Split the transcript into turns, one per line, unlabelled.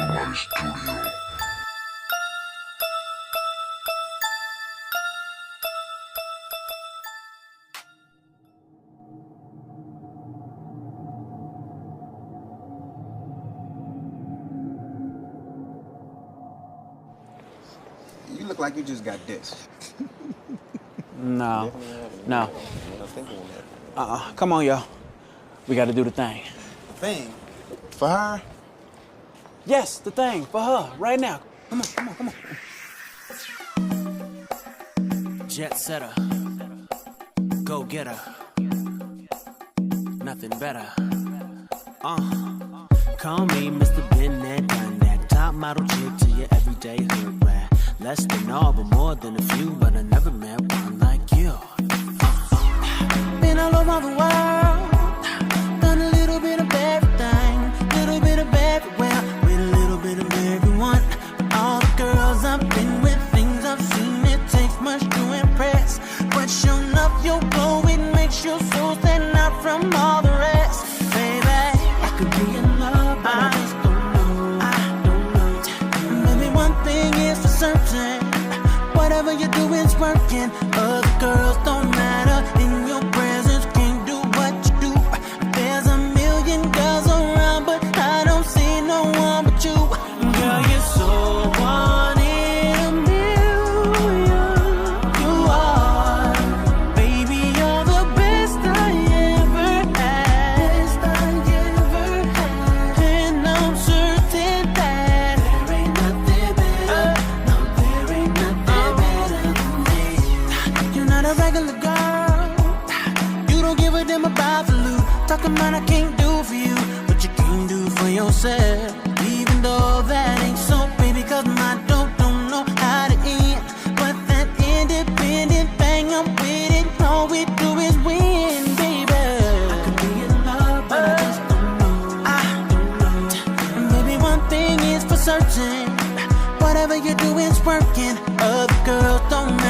My Studio.
You look like you just got ditched.
No. Come on, y'all. We gotta do the thing.
Thing? For her?
Yes, the thing, for her, right now. Come on.
Jet setter, go getter, nothing better. Call me Mr. Been that, done that. Top model chick to your everyday hood rat. Less than all, but more than a few. But I never met one like you. Been all over the world, done a little bit of everything, little bit of everywhere, with a little bit of everyone. But all the girls I've been with, things I've seen, it takes much to impress. But sure enough, your glow, it makes your soul stand out from all the rest. Baby, I could be in love, but I just don't know. Maybe one thing is for certain, whatever you do is working. Other girls don't matter, in your presence can't do what you do. There's a million girls around, but I don't see no one but you. Girl, you're so one in a million. You are, baby, you're the best I ever had. And I'm certain that there ain't nothing better. No, there ain't nothing better than me. You're not a regular girl. You don't give a damn about the loot. Talking about I can't do for you what you can do for yourself. Even though that ain't so, baby, cause my dope don't know how to end. But that independent thing, I'm with it. All we do is win, baby. I could be in love, but I just don't know. And baby, one thing is for certain, whatever you do is working. Other girls don't matter.